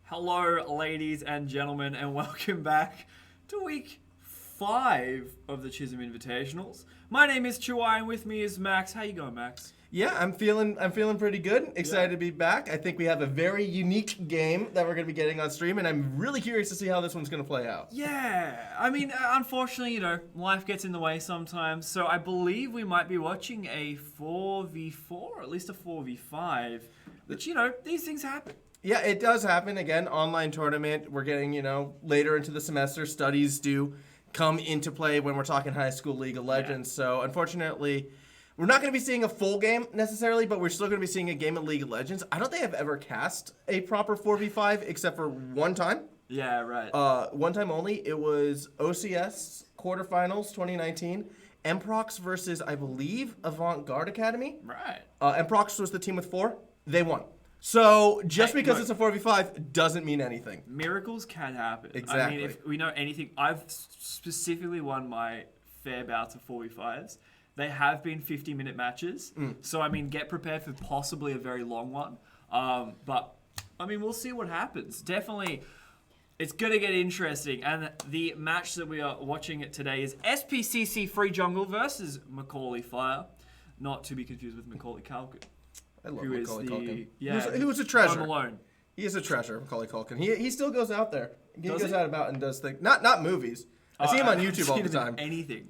Hello, ladies and gentlemen, and welcome back to week 5 of the Chisholm Invitationals. My name is Chuai, and with me is Max. How you going, Max? Yeah, I'm feeling pretty good. Excited to be back. I think we have a very unique game that we're going to be getting on stream, and I'm really curious to see how this one's going to play out. Yeah, I mean, unfortunately, life gets in the way sometimes, so I believe we might be watching a 4v4, or at least a 4v5, which, these things happen. Yeah, it does happen. Again, online tournament. We're getting, later into the semester. Studies do come into play when we're talking high school League of Legends. Yeah. So, unfortunately, we're not going to be seeing a full game necessarily, but we're still going to be seeing a game of League of Legends. I don't think I've ever cast a proper 4v5 except for one time. Yeah, right. One time only. It was OCS quarterfinals 2019. MCAULEY versus, I believe, Avant-Garde Academy. Right. MCAULEY was the team with 4. They won. So, just because it's a 4v5 doesn't mean anything. Miracles can happen. Exactly. I mean, if we know anything, I've specifically won my fair bouts of 4v5s. They have been 50-minute matches. So, I mean, get prepared for possibly a very long one. But, I mean, we'll see what happens. Definitely, it's going to get interesting. And the match that we are watching it today is SPCC Free Jungle versus MCAULEY Fire. Not to be confused with Macaulay Culkin. I love Macaulay Culkin. Yeah, he was a treasure. Home Alone. He is a treasure, Macaulay Culkin. He still goes out there. He goes out about and does things. Not movies. I see him on YouTube all the time. Anything.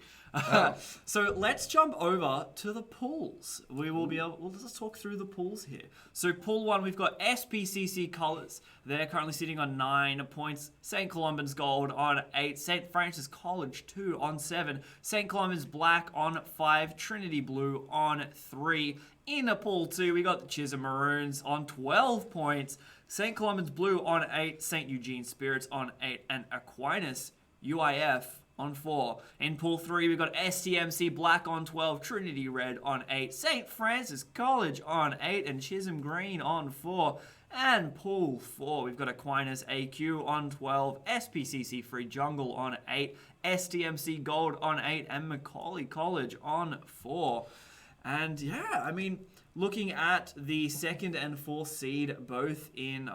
So let's jump over to the pools. We'll just talk through the pools here. So pool 1, we've got SPCC Colours. They're currently sitting on 9 points. St. Columban's Gold on 8. St. Francis College 2 on 7. St. Columban's Black on 5. Trinity Blue on 3. In pool 2, we got the Chisholm Maroons on 12 points. St. Columban's Blue on 8. St. Eugene Spirits on 8. And Aquinas UIF on 4. In pool 3, we've got STMC Black on 12, Trinity Red on 8, St. Francis College on 8, and Chisholm Green on 4. And pool 4, we've got Aquinas AQ on 12, SPCC Free Jungle on 8, STMC Gold on 8, and MCAULEY College on 4. And yeah, I mean, looking at the 2nd and 4th seed both in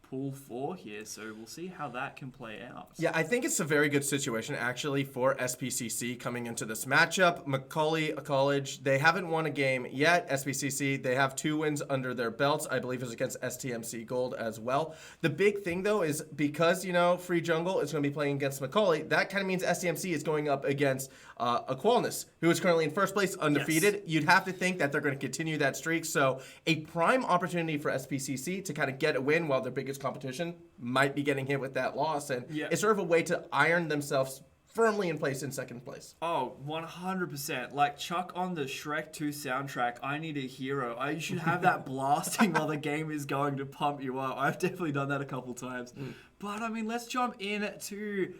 pool 4 here, so we'll see how that can play out. Yeah, I think it's a very good situation actually for SPCC coming into this matchup. MCAULEY College, they haven't won a game yet. SPCC, they have 2 wins under their belts. I believe it's against STMC Gold as well. The big thing though is because, Free Jungle is going to be playing against MCAULEY, that kind of means STMC is going up against Aquinas, who is currently in first place undefeated. Yes. You'd have to think that they're going to continue that streak. So a prime opportunity for SPCC to kind of get a win while their biggest competition might be getting hit with that loss. And it's sort of a way to iron themselves firmly in place in 2nd place. Oh, 100%. Like Chuck on the Shrek 2 soundtrack, I Need a Hero. You should have that blasting while the game is going to pump you up. I've definitely done that a couple times. But, I mean, let's jump into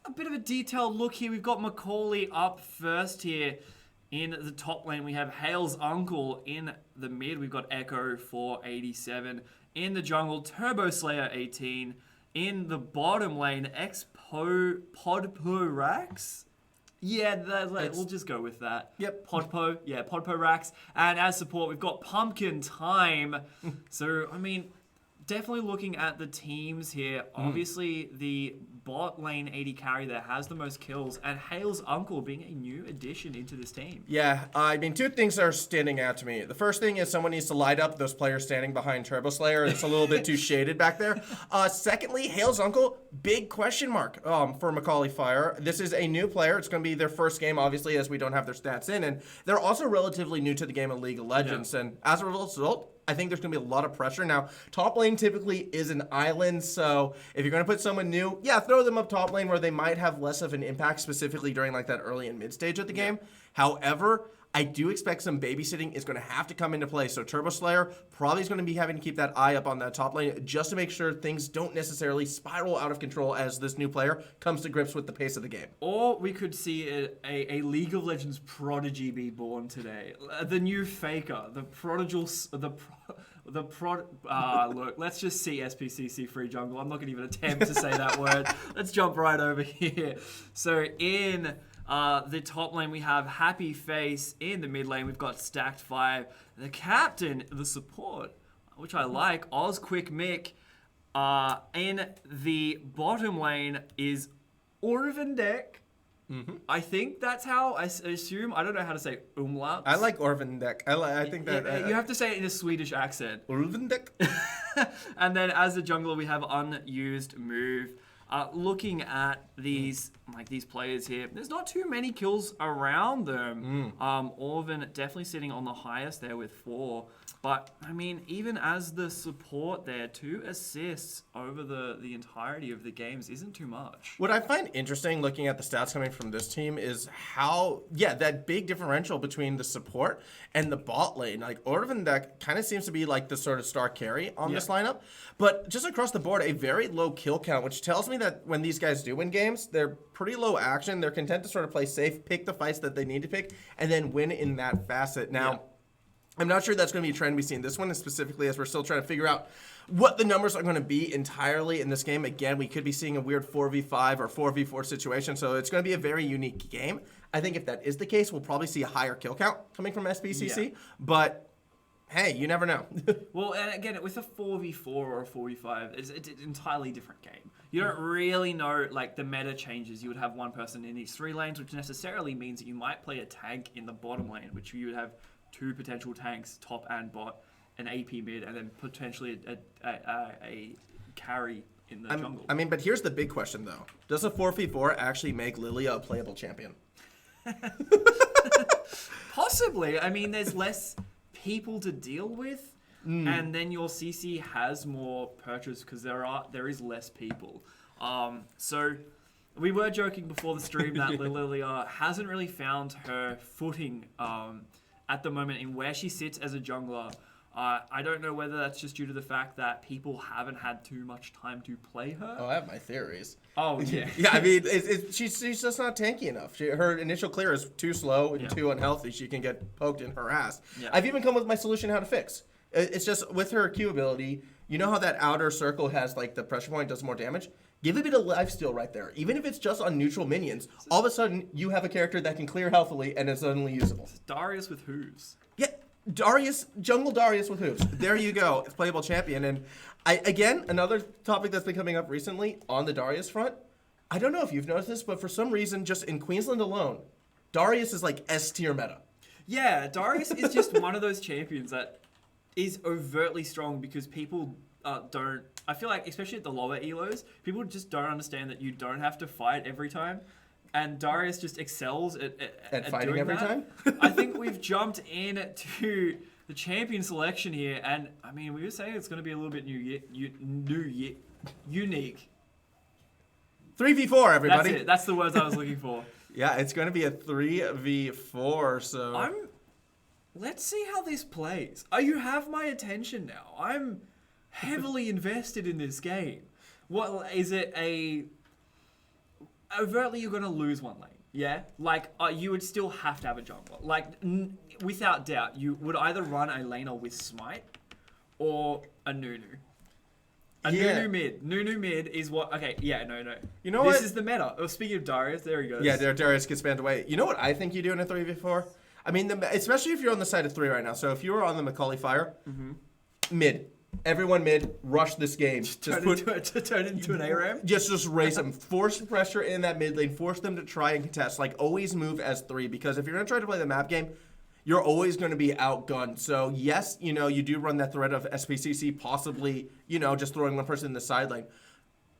a bit of a detailed look here. We've got MCAULEY up first here. In the top lane, we have Hale's Uncle. In the mid, we've got Echo 487. In the jungle, Turbo Slayer 18. In the bottom lane, Podpo Rax. Yeah, we'll just go with that. Yep. Podpo Rax. And as support, we've got Pumpkin Time. So, I mean, definitely looking at the teams here, obviously the bot lane AD carry there has the most kills, and Hale's Uncle being a new addition into this team. Yeah, I mean, 2 things are standing out to me. The first thing is someone needs to light up those players standing behind Turbo Slayer. It's a little bit too shaded back there. Secondly, Hale's Uncle, big question mark for MCAULEY Fire. This is a new player. It's going to be their first game, obviously, as we don't have their stats in, and they're also relatively new to the game of League of Legends, and as a result, I think there's going to be a lot of pressure. Now, top lane typically is an island, so if you're going to put someone new, throw them up top lane where they might have less of an impact, specifically during like that early and mid stage of the game. However, I do expect some babysitting is going to have to come into play. So Turbo Slayer probably is going to be having to keep that eye up on that top lane just to make sure things don't necessarily spiral out of control as this new player comes to grips with the pace of the game. Or we could see a League of Legends prodigy be born today. The new Faker, the prodigal, look, let's just see SPCC Free Jungle. I'm not going to even attempt to say that word. Let's jump right over here. So in the top lane, we have Happy Face. In the mid lane, we've got Stacked 5. The captain, the support, which I like, Oz Quick Mick. In the bottom lane is Orvendek. I think that's how I assume. I don't know how to say umlaut. I like Orvendek. I think that... you have to say it in a Swedish accent. Orvendek? And then as a jungler, we have unused move. Looking at these players here, there's not too many kills around them. Orven definitely sitting on the highest there with 4. But, I mean, even as the support there, 2 assists over the entirety of the games isn't too much. What I find interesting looking at the stats coming from this team is how, that big differential between the support and the bot lane. Like, Orvendek kind of seems to be like the sort of star carry on this lineup. But just across the board, a very low kill count, which tells me that when these guys do win games, they're pretty low action. They're content to sort of play safe, pick the fights that they need to pick, and then win in that facet. Now, I'm not sure that's going to be a trend we see in this one, and specifically as we're still trying to figure out what the numbers are going to be entirely in this game. Again, we could be seeing a weird 4v5 or 4v4 situation, so it's going to be a very unique game. I think if that is the case, we'll probably see a higher kill count coming from SPCC, but hey, you never know. Well, and again, with a 4v4 or a 4v5, it's an entirely different game. You don't really know, like, the meta changes. You would have one person in each 3 lanes, which necessarily means that you might play a tank in the bottom lane, which you would have 2 potential tanks, top and bot, an AP mid, and then potentially a carry in the jungle. I mean, but here's the big question, though. Does a 4v4 actually make Lilia a playable champion? Possibly. I mean, there's less people to deal with, and then your CC has more purchase because there is less people. So we were joking before the stream that Lilia hasn't really found her footing at the moment in where she sits as a jungler. I don't know whether that's just due to the fact that people haven't had too much time to play her. Oh, I have my theories. Oh, yeah. Yeah, I mean, she's just not tanky enough. Her initial clear is too slow and too unhealthy. She can get poked and harassed. Yeah. I've even come with my solution how to fix. It's just with her Q ability, you know how that outer circle has like the pressure point does more damage? Give a bit of lifesteal right there. Even if it's just on neutral minions, all of a sudden you have a character that can clear healthily and is suddenly usable. It's Darius with hooves. Yeah, Jungle Darius with hooves. There you go. It's playable champion. And again, another topic that's been coming up recently on the Darius front. I don't know if you've noticed this, but for some reason, just in Queensland alone, Darius is like S tier meta. Yeah, Darius is just one of those champions that is overtly strong because people don't. I feel like, especially at the lower elos, people just don't understand that you don't have to fight every time. And Darius just excels at fighting doing every that. time? I think we've jumped into the champion selection here. And, I mean, we were saying it's going to be a little bit unique. 3v4, everybody. That's it. That's the words I was looking for. Yeah, it's going to be a 3v4, so... Let's see how this plays. You have my attention now. I'm heavily invested in this game. What is it? Overtly, you're gonna lose one lane. Yeah, like you would still have to have a jungler. Like without doubt, you would either run a laner with smite or a Nunu. Nunu mid. Nunu mid is what. Okay, yeah, no. You know what? This is the meta. Oh, speaking of Darius, there he goes. Yeah, Darius gets banned away. You know what I think you do in a 3v4? I mean, especially if you're on the side of 3 right now. So if you were on the MCAULEY Fire, mid. Everyone mid, rush this game. Turn into an ARAM? Just race them. Force pressure in that mid lane. Force them to try and contest. Like, always move as 3. Because if you're going to try to play the map game, you're always going to be outgunned. So, yes, you know, you do run that threat of SPCC, possibly, you know, just throwing one person in the side lane.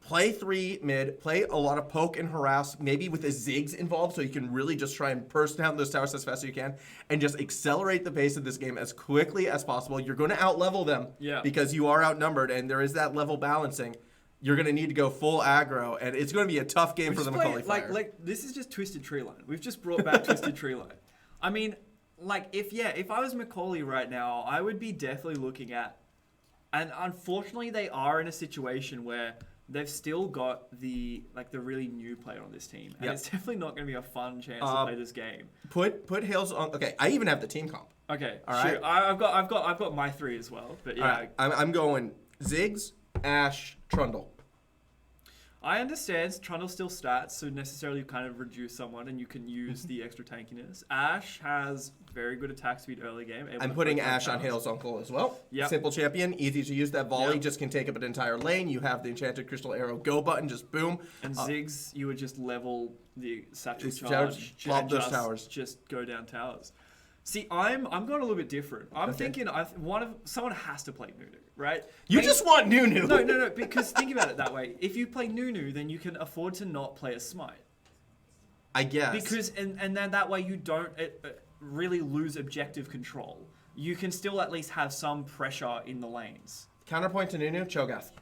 Play 3 mid, play a lot of poke and harass, maybe with a Ziggs involved, so you can really just try and burst down those towers as fast as you can, and just accelerate the pace of this game as quickly as possible. You're going to out-level them because you are outnumbered, and there is that level balancing. You're going to need to go full aggro, and it's going to be a tough game for the MCAULEY Fire. Like, this is just Twisted Treeline. We've just brought back Twisted Treeline. I mean, like, if I was MCAULEY right now, I would be definitely looking at, and unfortunately they are in a situation where they've still got the really new player on this team, and it's definitely not going to be a fun chance to play this game. Put Hales on. Okay, I even have the team comp. Okay, all sure. right. I've got my 3 as well, but yeah. All right. I'm going Ziggs, Ashe, Trundle. I understand Trundle still stats, so necessarily kind of reduce someone and you can use the extra tankiness. Ash has very good attack speed early game. I'm putting Ash on Hale's uncle as well. Yep. Simple champion, easy to use. That volley Yep. just can take up an entire lane. You have the enchanted crystal arrow go button, just boom. And Ziggs, you would just level the satchel It's charge. lob those towers. Just go down towers. See, I'm going a little bit different. I'm thinking someone has to play Nunu, right? You just want Nunu. No, because think about it that way. If you play Nunu, then you can afford to not play a Smite. I guess. Because and then that way you don't really lose objective control. You can still at least have some pressure in the lanes. Counterpoint to Nunu, Cho'Gath.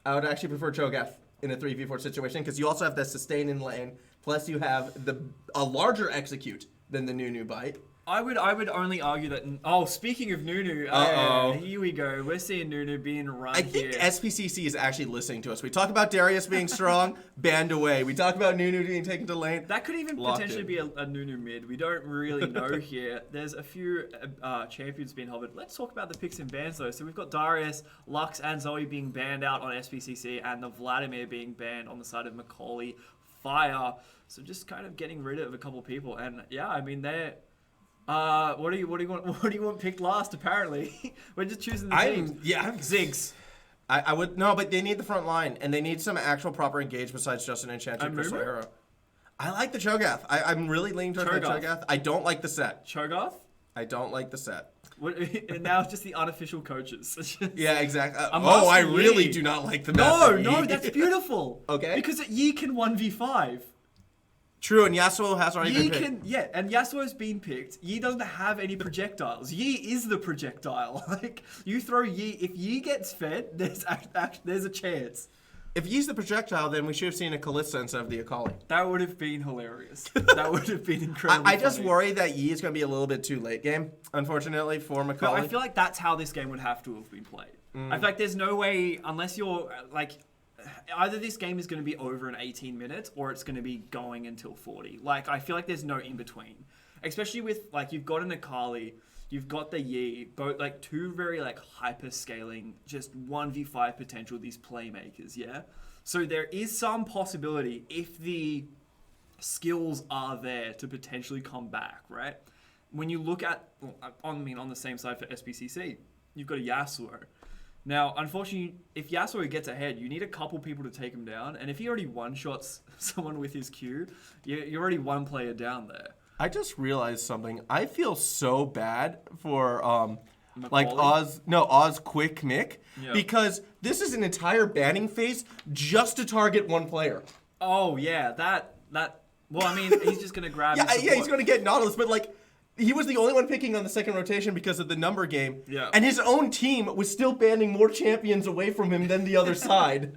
I would actually prefer Cho'Gath in a 3v4 situation because you also have the sustain in lane, plus you have a larger execute than the Nunu bite. I would only argue that. Oh, speaking of Nunu, here we go. We're seeing Nunu being run I think here. SPCC is actually listening to us. We talk about Darius being strong, banned away. We talk about Nunu being taken to lane. That could even potentially be a Nunu mid. We don't really know here. There's a few champions being hovered. Let's talk about the picks and bans though. So we've got Darius, Lux, and Zoe being banned out on SPCC, and the Vladimir being banned on the side of MCAULEY Fire. So just kind of getting rid of a couple people. And yeah, I mean they're. What do you want picked last? Apparently, we're just choosing the teams. Yeah, Ziggs. I would no, but they need the front line and they need some actual proper engage besides just an enchanted crystal arrow. I like the Cho'Gath. I'm really leaning towards the Cho'Gath. I don't like the set. Cho'Gath? I don't like the set. And now it's just the unofficial coaches. Yeah, exactly. I really do not like the map. No, that's beautiful. Okay. Because Yi can 1v5. True, and Yasuo has already been picked. And Yasuo's been picked. Yi doesn't have any projectiles. Yi is the projectile. Like, you throw Yi, if Yi gets fed, there's a chance. If Yi's the projectile, then we should have seen a Kalista instead of the MCAULEY. That would have been hilarious. That would have been incredible. I just worry that Yi is going to be a little bit too late game, unfortunately, for MCAULEY. But I feel like that's how this game would have to have been played. I feel like there's no way, unless you're, like... Either this game is going to be over in 18 minutes or it's going to be going until 40. Like, I feel like there's no in between. Especially with, like, you've got an MCAULEY, you've got the Yi, both, like, two very, like, hyper-scaling, just 1v5 potential, these playmakers, yeah? So there is some possibility, if the skills are there, to potentially come back, right? When you look at, on the same side for SPCC, you've got a Yasuo. Now, unfortunately, if Yasuo gets ahead, you need a couple people to take him down. And if he already one-shots someone with his Q, you're already one player down there. I just realized something. I feel so bad for like MCAULEY? Oz Quick Mick, because this is an entire banning phase just to target one player. Oh, yeah, that. Well, I mean, he's just going to grab his support. He's going to get Nautilus, but like... He was the only one picking on the second rotation because of the number game. Yeah. And his own team was still banning more champions away from him than the other side.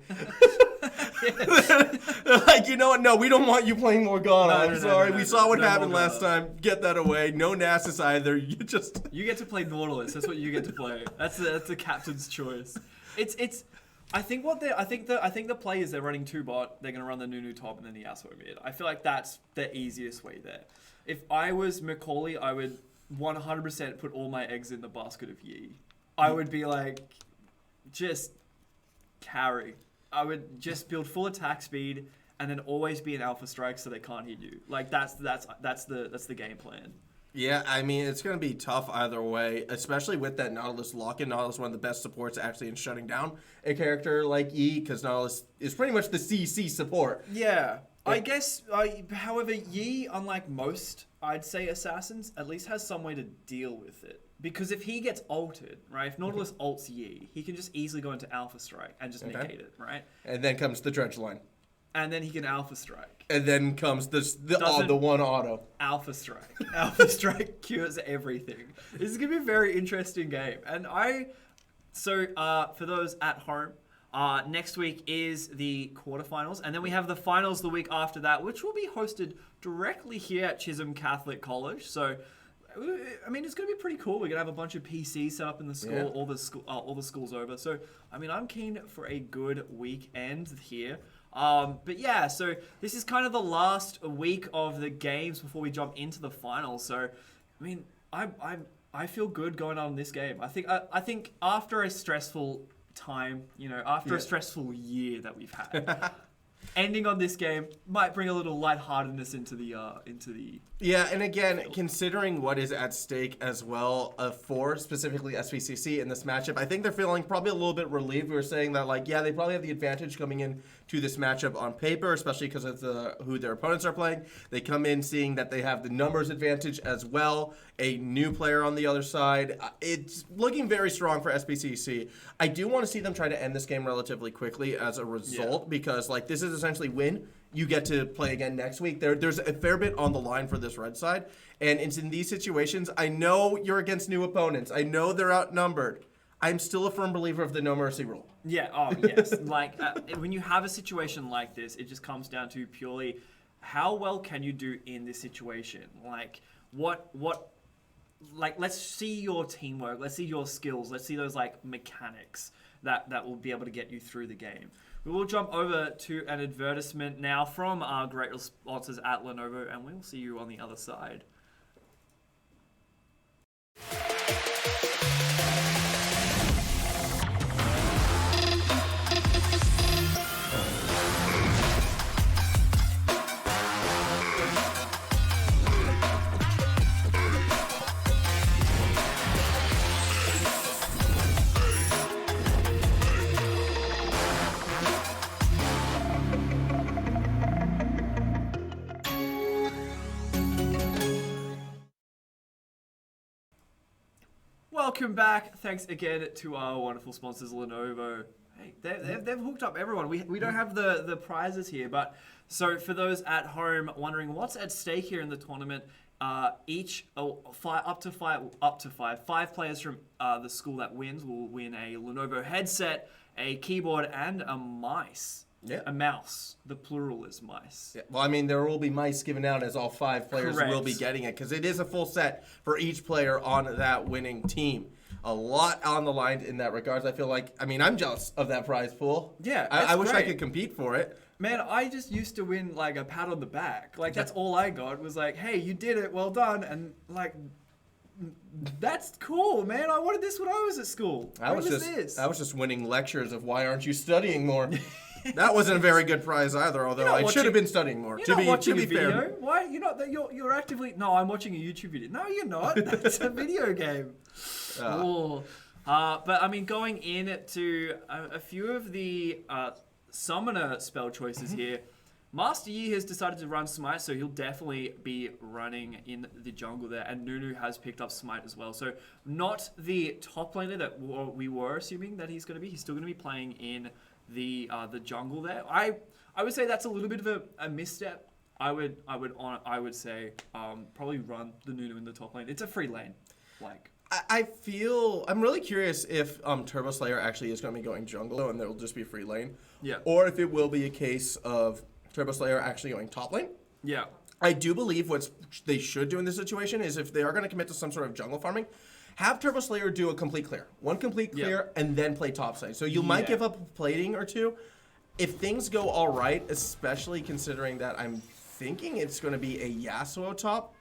Like, you know what? No, we don't want you playing Morgana. I'm sorry. We saw what happened last time. Get that away. No Nasus either. You get to play Nautilus. That's what you get to play. That's the captain's choice. I think the play is they're running 2 bot. They're gonna run the Nunu top and then the Yasuo mid. I feel like that's the easiest way there. If I was MCAULEY, I would 100% put all my eggs in the basket of Yi. I would be like, just carry. I would just build full attack speed and then always be an alpha strike so they can't hit you. Like that's the game plan. Yeah, I mean, it's going to be tough either way, especially with that Nautilus lock-in. Nautilus is one of the best supports actually in shutting down a character like Yi, because Nautilus is pretty much the CC support. Yeah. I guess, however, Yi, unlike most, I'd say, assassins, at least has some way to deal with it. Because if he gets ulted, right, if Nautilus ults Yi, he can just easily go into Alpha Strike and just negate it, right? And then comes the Dredge line. And then he can Alpha Strike. And then comes the one auto. Alpha Strike. Alpha Strike cures everything. This is going to be a very interesting game. And for those at home, next week is the quarterfinals, and then we have the finals the week after that, which will be hosted directly here at Chisholm Catholic College. So, I mean, it's going to be pretty cool. We're going to have a bunch of PCs set up in the school, all the schools over. So, I mean, I'm keen for a good weekend here. But yeah, so this is kind of the last week of the games before we jump into the finals. So, I mean, I feel good going on in this game. I think after a stressful time, after a stressful year that we've had, ending on this game might bring a little lightheartedness into the Yeah, and again, considering what is at stake as well for specifically SPCC in this matchup, I think they're feeling probably a little bit relieved. We were saying that, like, yeah, they probably have the advantage coming in to this matchup on paper, especially because of who their opponents are playing. They come in seeing that they have the numbers advantage as well, a new player on the other side. It's looking very strong for SPCC. I do want to see them try to end this game relatively quickly as a result, because, like, this is essentially win. You get to play again next week. There's a fair bit on the line for this red side. And it's in these situations, I know you're against new opponents. I know they're outnumbered. I'm still a firm believer of the no mercy rule. Yeah, oh, yes. Like, when you have a situation like this, it just comes down to purely how well can you do in this situation? Like, like, let's see your teamwork. Let's see your skills. Let's see those, like, mechanics that will be able to get you through the game. We will jump over to an advertisement now from our great sponsors at Lenovo, and we will see you on the other side. Welcome back. Thanks again to our wonderful sponsors, Lenovo. Hey, they've hooked up everyone. We don't have the prizes here, but so for those at home wondering what's at stake here in the tournament, five players from the school that wins will win a Lenovo headset, a keyboard, and a mice. Yeah. A mouse. The plural is mice. Yeah. Well, I mean, there will be mice given out as all 5 players Correct. will be getting it, because it is a full set for each player on that winning team. A lot on the line in that regards. I feel like, I mean, I'm jealous of that prize pool. Yeah, I wish I great. could compete for it. Man, I just used to win, like, a pat on the back. Like, that's all I got was like, hey, you did it, well done. And, like, that's cool, man. I wanted this when I was at school. I was just winning lectures of why aren't you studying more. That wasn't a very good prize either, although I should have been studying more. You're not watching a video. Why? You're not. You're actively. No, I'm watching a YouTube video. No, you're not. It's a video game. But I mean, going into a few of the summoner spell choices here, Master Yi has decided to run Smite, so he'll definitely be running in the jungle there, and Nunu has picked up Smite as well. So not the top laner that we were assuming that he's going to be. He's still going to be playing in the jungle there. I would say that's a little bit of a misstep. I would say probably run the Nunu in the top lane. It's a free lane, like. I'm really curious if Turbo Slayer actually is going to be going jungle and there'll just be free lane. Yeah. Or if it will be a case of Turbo Slayer actually going top lane. Yeah. I do believe what they should do in this situation is if they are going to commit to some sort of jungle farming, have Turbo Slayer do a complete clear. One complete clear and then play top side. So you might give up a plating or two. If things go all right, especially considering that I'm thinking it's going to be a Yasuo top,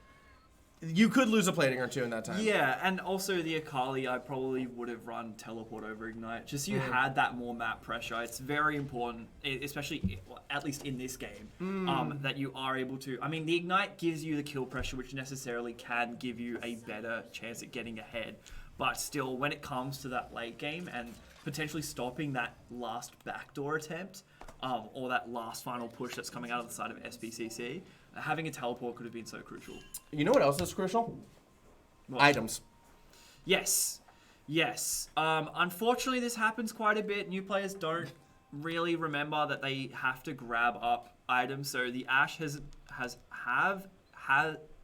you could lose a plating or two in that time. Yeah, and also the MCAULEY, I probably would have run teleport over Ignite. Just so you had that more map pressure. It's very important, especially at least in this game, that you are able to. I mean, the Ignite gives you the kill pressure, which necessarily can give you a better chance at getting ahead. But still, when it comes to that late game and potentially stopping that last backdoor attempt, or that last final push that's coming out of the side of SPCC, having a teleport could have been so crucial. You know what else is crucial? What? Items. Yes. Unfortunately, this happens quite a bit. New players don't really remember that they have to grab up items. So the Ashe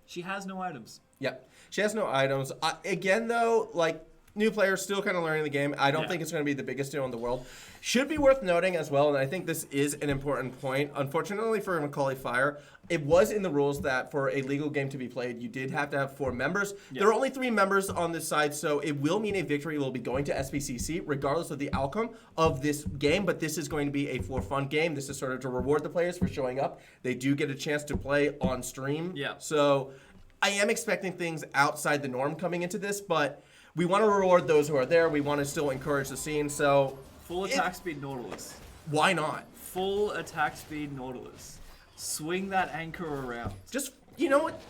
she has no items. Yep, she has no items. Again, though, like, new players still kind of learning the game. I don't think it's going to be the biggest deal in the world. Should be worth noting as well, and I think this is an important point. Unfortunately for MCAULEY Fire, it was in the rules that for a legal game to be played, you did have to have 4 members. Yep. There are only 3 members on this side, so it will mean a victory will be going to SPCC, regardless of the outcome of this game. But this is going to be a for fun game. This is sort of to reward the players for showing up. They do get a chance to play on stream. Yeah. So I am expecting things outside the norm coming into this, but we want to reward those who are there. We want to still encourage the scene. So full attack speed Nautilus. Why not? full attack speed Nautilus. Swing that anchor around. Just, you know what?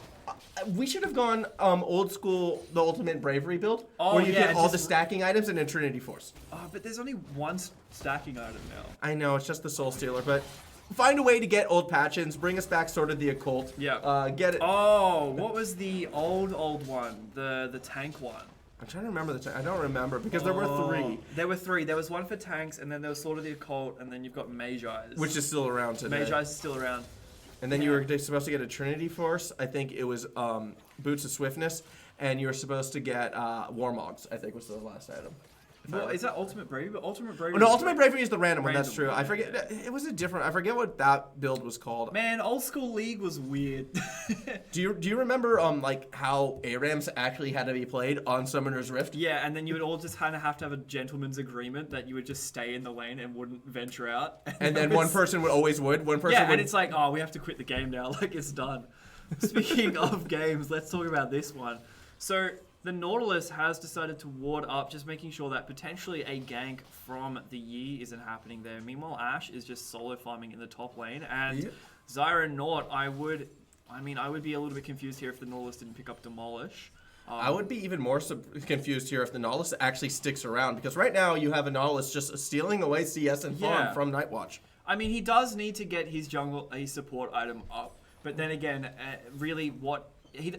We should have gone old school, the ultimate bravery build, where you get all the stacking items and then Trinity Force. Oh, but there's only one stacking item now. I know, it's just the Soul Stealer, but find a way to get old patchins, bring us back sort of the occult. Yeah. Get it. Oh, what was the old one? The tank one. I'm trying to remember the tank. I don't remember because there were 3. There were 3. There was one for tanks, and then there was Sword of the Occult, and then you've got Mage Eyes. Which is still around today. Mage Eyes is still around. And then you were supposed to get a Trinity Force. I think it was Boots of Swiftness. And you were supposed to get Warmogs, I think was the last item. Well, is that Ultimate Bravery? But Ultimate Bravery. Oh, no, Ultimate Bravery is the random one. That's true. I forget. It was a different. I forget what that build was called. Man, old school League was weird. Do you remember like how ARAMs actually had to be played on Summoner's Rift? Yeah, and then you would all just kind of have to have a gentleman's agreement that you would just stay in the lane and wouldn't venture out. And then one person would always would. One person. Yeah, would... and it's like, oh, we have to quit the game now. Like it's done. Speaking of games, let's talk about this one. So. The Nautilus has decided to ward up, just making sure that potentially a gank from the Yi isn't happening there. Meanwhile, Ashe is just solo farming in the top lane, and Zyra Naut, I would be a little bit confused here if the Nautilus didn't pick up Demolish. I would be even more confused here if the Nautilus actually sticks around, because right now you have a Nautilus just stealing away CS and farm from Nightwatch. I mean, he does need to get his jungle, a support item up, but then again, really what... He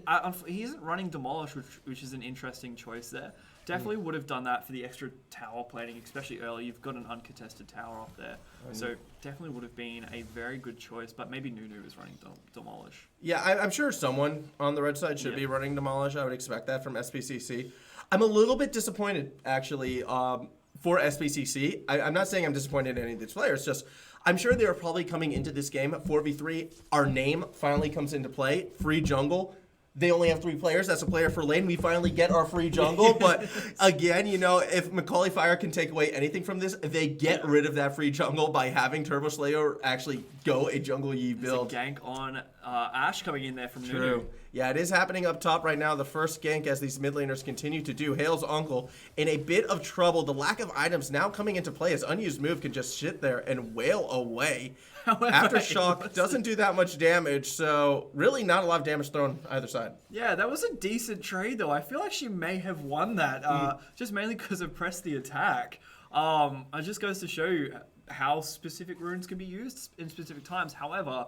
isn't running Demolish, which is an interesting choice there. Definitely would have done that for the extra tower plating, especially early. You've got an uncontested tower up there. So definitely would have been a very good choice, but maybe Nunu is running Demolish. Yeah, I'm sure someone on the red side should be running Demolish. I would expect that from SPCC. I'm a little bit disappointed, actually, for SPCC. I'm not saying I'm disappointed in any of these players, just... I'm sure they are probably coming into this game at 4v3. Our name finally comes into play. Free jungle. They only have 3 players. That's a player for lane. We finally get our free jungle. But again, you know, if MCAULEY Fire can take away anything from this, they get rid of that free jungle by having Turbo Slayer actually go a jungle Yi build. There's a gank on Ashe coming in there from True. Nunu. Yeah, it is happening up top right now. The first gank as these mid laners continue to do. Hale's uncle in a bit of trouble. The lack of items now coming into play. His unused move can just sit there and wail away. Aftershock doesn't do that much damage, so really not a lot of damage thrown either side. Yeah, that was a decent trade, though. I feel like she may have won that, just mainly because of press the attack. It just goes to show you how specific runes can be used in specific times. However,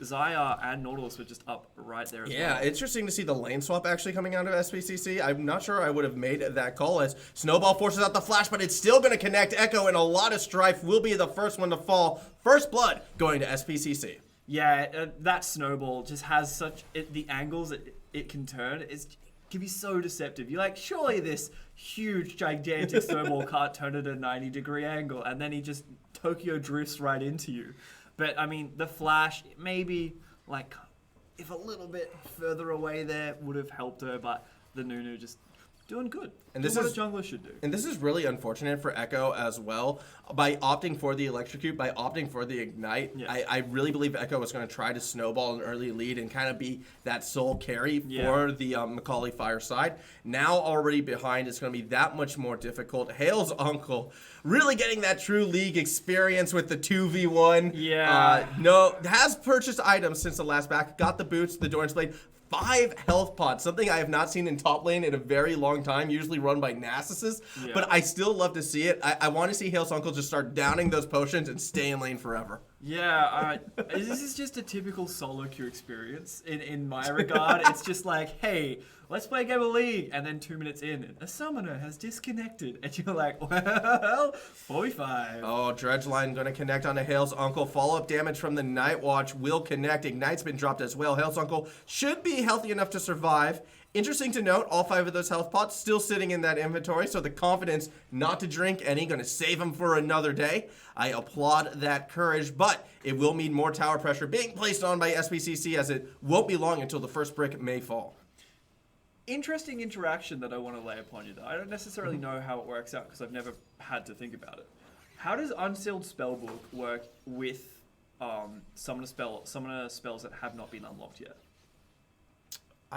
Xayah and Nautilus were just up right there as well. Yeah, interesting to see the lane swap actually coming out of SPCC. I'm not sure I would have made that call as Snowball forces out the flash, but it's still going to connect. Echo and a lot of strife will be the first one to fall. First blood going to SPCC. Yeah, that Snowball just has such... the angles it can turn can be so deceptive. You're like, surely this huge, gigantic Snowball can't turn at a 90-degree angle, and then he just Tokyo drifts right into you. But, I mean, the flash, maybe, like, if a little bit further away there would have helped her, but the Nunu just doing good. And this is what a jungler should do. And this is really unfortunate for Echo as well. By opting for the Electrocute, by opting for the Ignite, I really believe Echo was going to try to snowball an early lead and kind of be that sole carry for the MCAULEY Fire side. Now already behind, it's going to be that much more difficult. Hale's uncle really getting that true league experience with the 2v1. Yeah. Has purchased items since the last back. Got the boots, the Doran's Blade. 5 health pods, something I have not seen in top lane in a very long time, usually run by Nasus, but I still love to see it. I want to see Hale's uncle just start downing those potions and stay in lane forever. Yeah, this is just a typical solo queue experience in my regard. It's just like, hey, let's play a game of League, and then 2 minutes in, a summoner has disconnected, and you're like, well, 45. Oh, Dredgeline going to connect onto Hale's uncle. Follow-up damage from the Nightwatch will connect. Ignite's been dropped as well. Hale's uncle should be healthy enough to survive. Interesting to note, all 5 of those health pots still sitting in that inventory, so the confidence not to drink any, going to save him for another day. I applaud that courage, but it will mean more tower pressure being placed on by SPCC, as it won't be long until the first brick may fall. Interesting interaction that I want to lay upon you, though. I don't necessarily know how it works out because I've never had to think about it. How does Unsealed Spellbook work with summoner spells that have not been unlocked yet?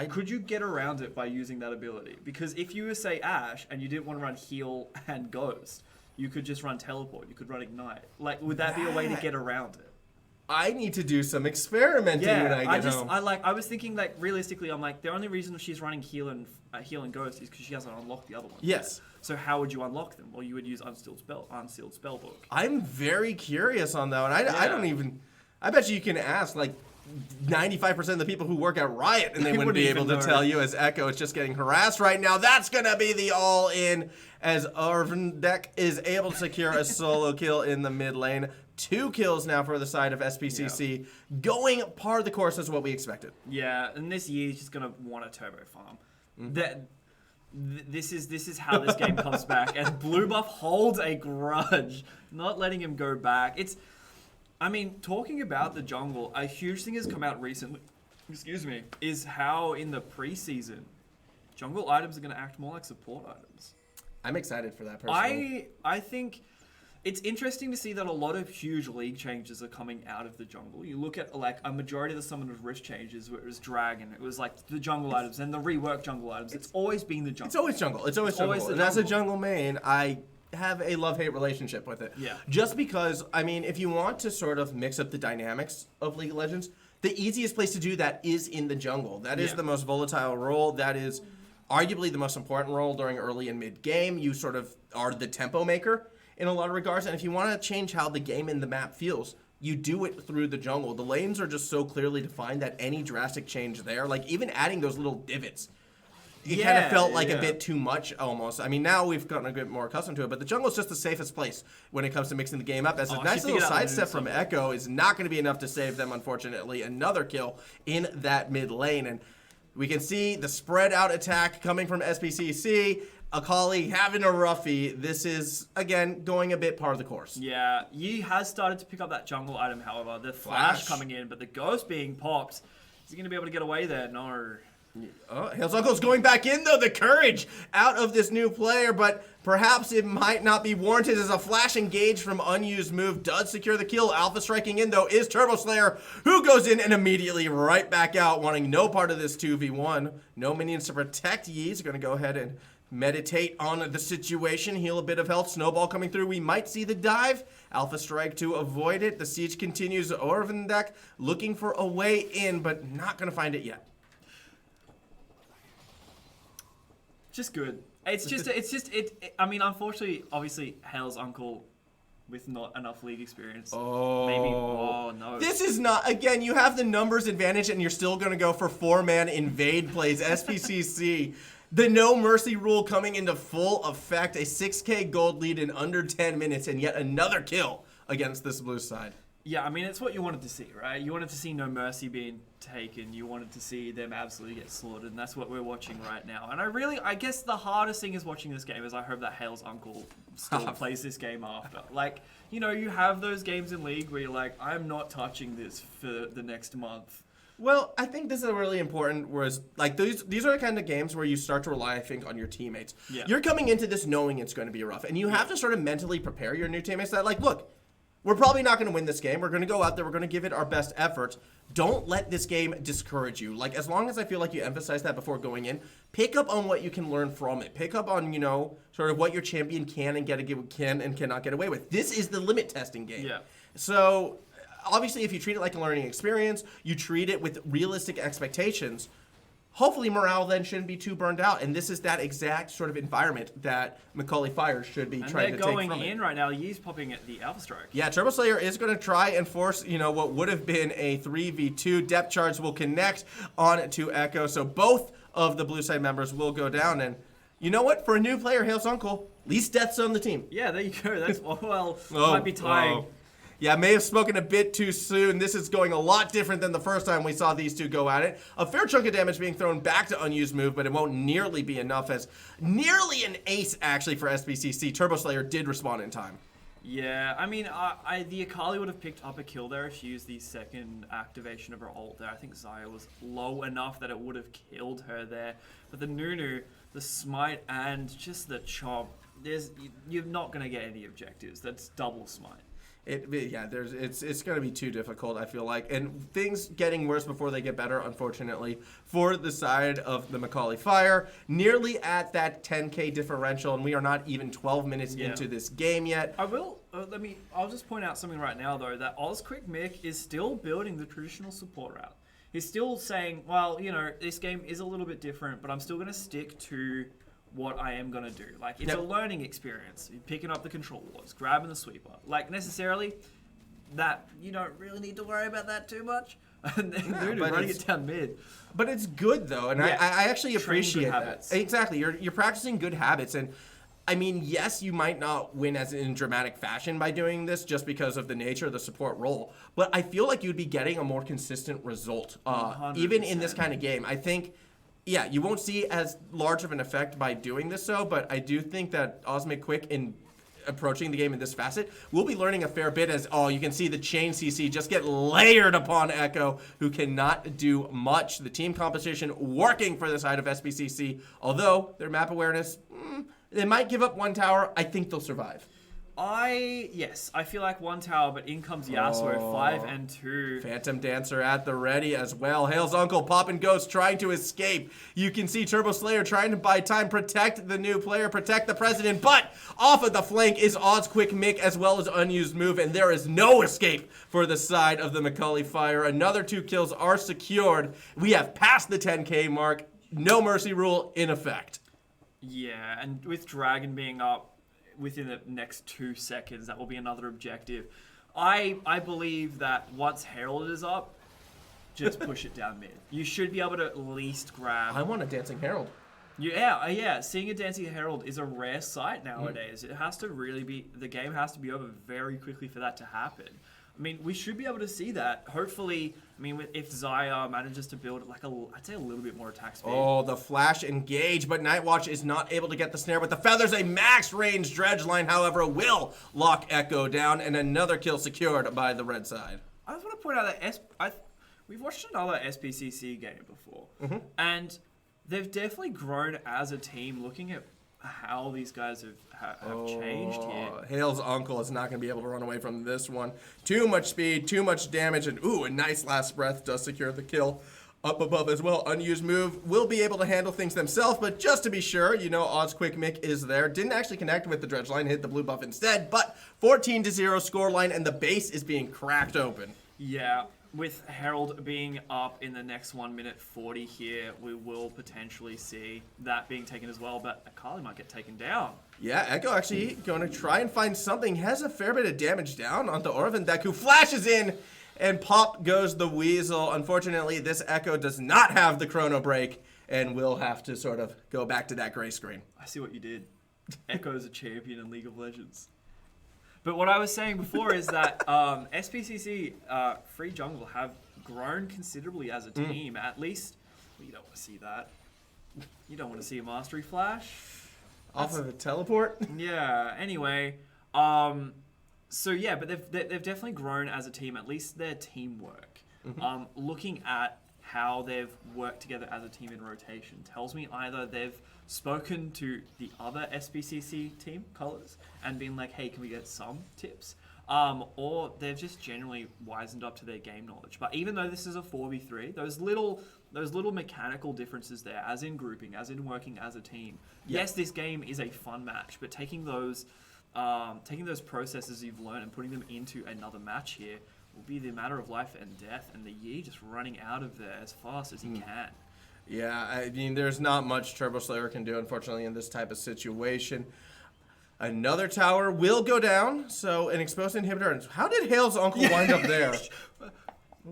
Could you get around it by using that ability? Because if you were, say, Ashe, and you didn't want to run Heal and Ghost, You could just run teleport. You could run ignite. Like, would that be a way to get around it? I need to do some experimenting when I get home. I was thinking, like, realistically, I'm like, the only reason she's running heal and ghost is because she hasn't unlocked the other one. Yes. So how would you unlock them? Well, you would use unsealed spellbook. I'm very curious on that one. I don't even. I bet you can ask like 95% of the people who work at Riot, and they wouldn't be able to tell you. As Echo is just getting harassed right now. That's gonna be the all-in as Arvindek is able to secure a solo kill in the mid lane. 2 kills now for the side of SPCC, going par the course as what we expected. Yeah, and this year he's just gonna want a turbo farm. This is how this game comes back, and Blue Buff holds a grudge, not letting him go back. I mean, talking about the jungle, a huge thing has come out recently. Excuse me, is how in the preseason, jungle items are gonna act more like support items. I'm excited for that personally. I think it's interesting to see that a lot of huge league changes are coming out of the jungle. You look at like a majority of the Summoner's Rift changes where it was Dragon, it was like the jungle items and the reworked jungle items. It's always been the jungle. It's always jungle. It's always jungle. And as a jungle main, I have a love-hate relationship with it. Yeah. Just because, I mean, if you want to sort of mix up the dynamics of League of Legends, the easiest place to do that is in the jungle. That is the most volatile role. That is arguably the most important role during early and mid-game. You sort of are the tempo maker in a lot of regards, and if you want to change how the game and the map feels, you do it through the jungle. The lanes are just so clearly defined that any drastic change there, like even adding those little divots, it kind of felt like a bit too much almost. I mean, now we've gotten a bit more accustomed to it, but the jungle is just the safest place when it comes to mixing the game up. As a nice little sidestep from Echo is not going to be enough to save them, unfortunately. Another kill in that mid lane, and we can see the spread out attack coming from SPCC. MCAULEY having a roughie. This is, again, going a bit par of the course. Yeah, Yi has started to pick up that jungle item, however. The flash coming in, but the ghost being popped. Is he going to be able to get away there? No. Hale's Uncle's going back in, though. The courage out of this new player, but perhaps it might not be warranted as a flash engage from unused move does secure the kill. Alpha striking in, though, is Turbo Slayer, who goes in and immediately right back out, wanting no part of this 2v1. No minions to protect Yi. He's going to go ahead and meditate on the situation, heal a bit of health. Snowball coming through. We might see the dive. Alpha strike to avoid it. The siege continues. Orvindek looking for a way in, but not going to find it yet. Just good. I mean, unfortunately, obviously, Hale's uncle with not enough league experience. No. This is not, again, you have the numbers advantage and you're still going to go for 4-man invade plays. SPCC. The no mercy rule coming into full effect. A 6K gold lead in under 10 minutes and yet another kill against this blue side. Yeah, I mean, it's what you wanted to see, right? You wanted to see no mercy being taken. You wanted to see them absolutely get slaughtered, and that's what we're watching right now. And I guess the hardest thing is watching this game is I hope that Hale's uncle still plays this game after. Like, you know, you have those games in League where you're like, I'm not touching this for the next month. Well, I think this is a really important, whereas, like, these are the kind of games where you start to rely, I think, on your teammates. Yeah. You're coming into this knowing it's going to be rough, and you have to sort of mentally prepare your new teammates that, like, look, we're probably not going to win this game. We're going to go out there. We're going to give it our best effort. Don't let this game discourage you. Like, as long as I feel like you emphasize that before going in, pick up on what you can learn from it. Pick up on, you know, sort of what your champion can and cannot get away with. This is the limit testing game. Yeah. So, obviously, if you treat it like a learning experience, you treat it with realistic expectations, hopefully morale then shouldn't be too burned out. And this is that exact sort of environment that MCAULEY Fire should be trying to take from it. And they're going in right now. Yi's popping at the Alpha Strike. Yeah, Turbo Slayer is going to try and force, you know, what would have been a 3v2. Depth charge will connect on to Echo. So both of the blue side members will go down. And you know what? For a new player, Hale's uncle, least deaths on the team. Yeah, there you go. That's, might be tying. Yeah, may have spoken a bit too soon. This is going a lot different than the first time we saw these two go at it. A fair chunk of damage being thrown back to unused move, but it won't nearly be enough as nearly an ace, actually, for SPCC. Turbo Slayer did respond in time. Yeah, I mean, the MCAULEY would have picked up a kill there if she used the second activation of her ult there. I think Xayah was low enough that it would have killed her there. But the Nunu, the smite, and just the chop, you're not going to get any objectives. That's double smite. It's going to be too difficult, I feel like. And things getting worse before they get better, unfortunately, for the side of the MCAULEY Fire. Nearly at that 10K differential, and we are not even 12 minutes into this game yet. I'll just point out something right now, though, that Ozquick Mick is still building the traditional support route. He's still saying, well, this game is a little bit different, but I'm still going to stick to what I am going to do. Like, it's a learning experience. You're picking up the control wards, grabbing the sweeper. Like, necessarily, that you don't really need to worry about that too much. And then running it down mid. But it's good, though, and I actually appreciate that. Exactly. You're practicing good habits, and I mean, yes, you might not win as in dramatic fashion by doing this just because of the nature of the support role, but I feel like you'd be getting a more consistent result, even in this kind of game. I think, yeah, you won't see as large of an effect by doing this but I do think that Ozquick in approaching the game in this facet, we'll be learning a fair bit as, you can see the chain CC just get layered upon Echo, who cannot do much. The team composition working for the side of SPCC, although their map awareness, they might give up one tower. I think they'll survive. I feel like one tower, but in comes Yasuo, 5 and 2. Phantom Dancer at the ready as well. Hale's uncle, Poppin' Ghost, trying to escape. You can see Turbo Slayer trying to buy time, protect the new player, protect the president, but off of the flank is Ozquick Mick as well as unused move, and there is no escape for the side of the MCAULEY Fire. Another 2 kills are secured. We have passed the 10K mark. No mercy rule in effect. Yeah, and with Dragon being up within the next 2 seconds, that will be another objective. I believe that once Herald is up, just push it down mid. You should be able to at least grab... I want a Dancing Herald. Yeah. Seeing a Dancing Herald is a rare sight nowadays. It has to really be... The game has to be over very quickly for that to happen. I mean, we should be able to see that. Hopefully, if Xayah manages to build I'd say a little bit more attack speed. Oh, the flash engage, but Nightwatch is not able to get the snare with the feathers. A max range dredge line, however, will lock Echo down, and another kill secured by the red side. I just want to point out that we've watched another SPCC game before, and they've definitely grown as a team. Looking at how these guys have changed here. Hale's uncle is not going to be able to run away from this one. Too much speed, too much damage, and a nice last breath does secure the kill. Up above as well, unused move, will be able to handle things themselves, but just to be sure, Ozquick Mick is there. Didn't actually connect with the dredge line, hit the blue buff instead, but 14-0 scoreline, and the base is being cracked open. Yeah. With Herald being up in the next 1 minute 40 here, we will potentially see that being taken as well, but MCAULEY might get taken down. Yeah, Echo actually going to try and find something. Has a fair bit of damage down onto Orvindek, who flashes in, and pop goes the Weasel. Unfortunately, this Echo does not have the chrono break, and will have to sort of go back to that gray screen. I see what you did. Echo is a champion in League of Legends. But what I was saying before is that SPCC Free Jungle have grown considerably as a team. At least, you don't want to see that. You don't want to see a Mastery Flash. Off of a teleport? Yeah, anyway. So yeah, but they've definitely grown as a team, at least their teamwork. Looking at how they've worked together as a team in rotation tells me either they've spoken to the other SPCC team colors and been like, hey, can we get some tips? Or they've just generally wisened up to their game knowledge. But even though this is a 4v3, those little mechanical differences there, as in grouping, as in working as a team. Yes, this game is a fun match, but taking those processes you've learned and putting them into another match here will be the matter of life and death, and the Yi just running out of there as fast as he can. Yeah, I mean, there's not much Turbo Slayer can do, unfortunately, in this type of situation. Another tower will go down, so an exposed inhibitor. How did Hale's uncle wind up there? A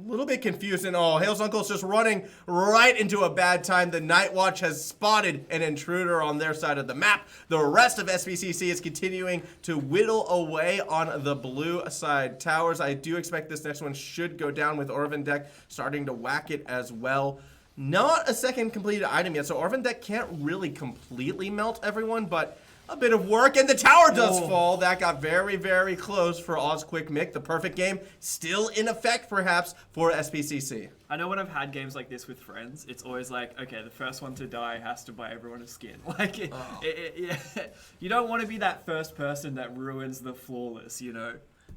little bit confused, and Hale's uncle's just running right into a bad time. The Nightwatch has spotted an intruder on their side of the map. The rest of SPCC is continuing to whittle away on the blue side towers. I do expect this next one should go down with Orvindek starting to whack it as well. Not a second completed item yet, so Orvindek can't really completely melt everyone, but a bit of work, and the tower does fall. That got very, very close for Ozquick Mick. The perfect game still in effect, perhaps, for SPCC. I know when I've had games like this with friends, it's always like, okay, the first one to die has to buy everyone a skin. Like, you don't want to be that first person that ruins the flawless,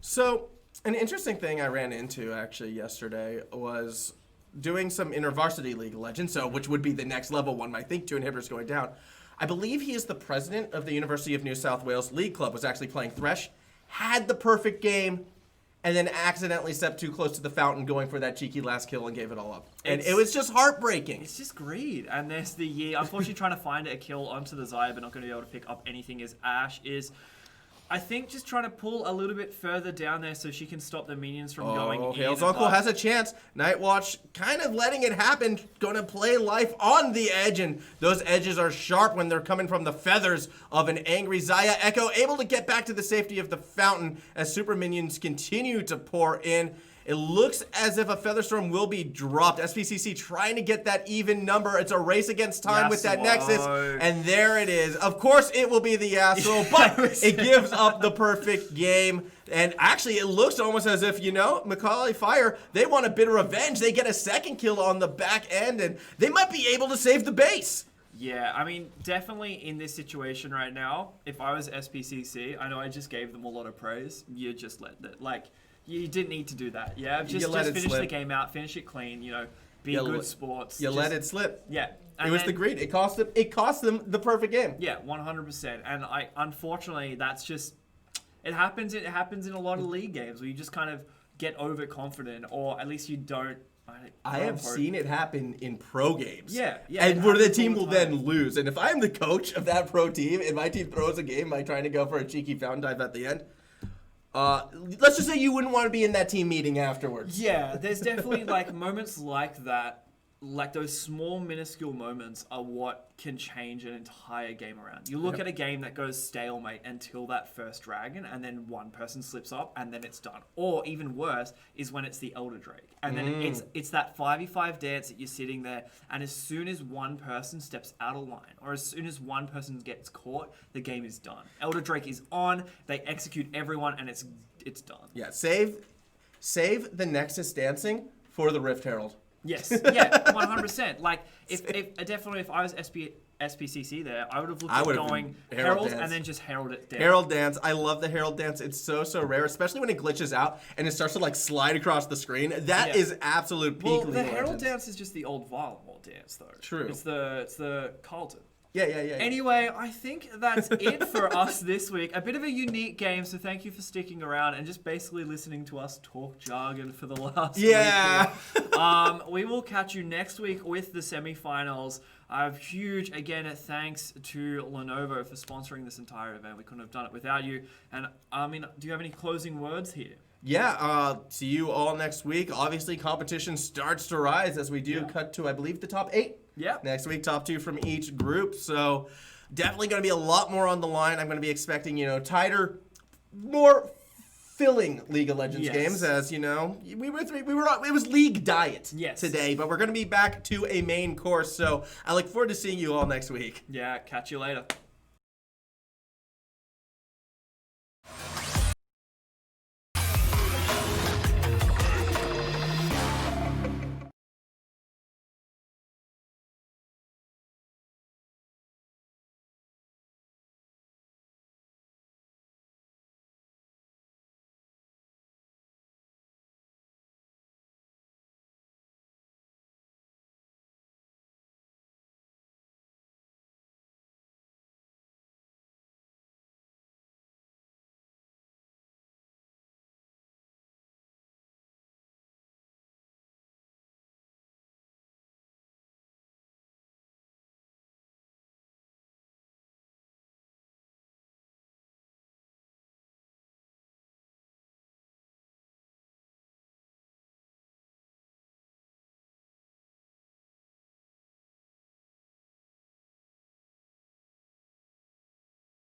So, an interesting thing I ran into actually yesterday was doing some InterVarsity League of Legends, so which would be the next level one. I think 2 inhibitors going down. I believe he is the president of the University of New South Wales League Club, was actually playing Thresh, had the perfect game, and then accidentally stepped too close to the fountain going for that cheeky last kill and gave it all up. And it was just heartbreaking. It's just greed. And there's the year, unfortunately trying to find a kill onto the Xayah, but not going to be able to pick up anything as Ashe is... I think just trying to pull a little bit further down there so she can stop the minions from going in. Hale's uncle has a chance. Nightwatch kind of letting it happen. Going to play life on the edge, and those edges are sharp when they're coming from the feathers of an angry Xayah. Echo able to get back to the safety of the fountain as super minions continue to pour in. It looks as if a Featherstorm will be dropped. SPCC trying to get that even number. It's a race against time with that Nexus. And there it is. Of course it will be the Yasuo, but it gives up the perfect game. And actually, it looks almost as if, MCAULEY Fire, they want a bit of revenge. They get a second kill on the back end, and they might be able to save the base. Yeah, I mean, definitely in this situation right now, if I was SPCC, I know I just gave them a lot of praise. You just let that, you didn't need to do that. Yeah, just finish the game out, finish it clean. Be good sports. Let it slip. Yeah, it was the greed. It cost them the perfect game. Yeah, 100%. And unfortunately, that's just it happens. It happens in a lot of league games where you just kind of get overconfident, or at least you don't. I have seen it happen in pro games. Yeah. And where the team will then lose. And if I'm the coach of that pro team and my team throws a game by trying to go for a cheeky fountain dive at the end. Let's just say you wouldn't want to be in that team meeting afterwards. Yeah, there's definitely moments like that, those small minuscule moments are what can change an entire game around. You look at a game that goes stalemate until that first dragon, and then one person slips up, and then it's done. Or even worse is when it's the Elder Drake, and then it's that 5v5 dance that you're sitting there, and as soon as one person steps out of line, or as soon as one person gets caught, the game is done. Elder Drake is on, they execute everyone, and it's done. Yeah, save the Nexus dancing for the Rift Herald. Yes, yeah, 100%. If I was SPCC there, I would have looked at going Herald and then just Herald it down. Herald dance. I love the Herald dance. It's so rare, especially when it glitches out and it starts to slide across the screen. That is absolute peak. Well, the Herald dance is just the old Varlamore dance, though. True. It's the Carlton. Yeah. Anyway, I think that's it for us this week. A bit of a unique game, so thank you for sticking around and just basically listening to us talk jargon for the last week. We will catch you next week with the semifinals. A huge, again, thanks to Lenovo for sponsoring this entire event. We couldn't have done it without you. And, do you have any closing words here? Yeah, see you all next week. Obviously, competition starts to rise as we do cut to, I believe, the top 8. Yeah. Next week, top 2 from each group. So definitely going to be a lot more on the line. I'm going to be expecting, tighter, more filling League of Legends games, as it was league diet today, but we're going to be back to a main course. So I look forward to seeing you all next week. Yeah, catch you later.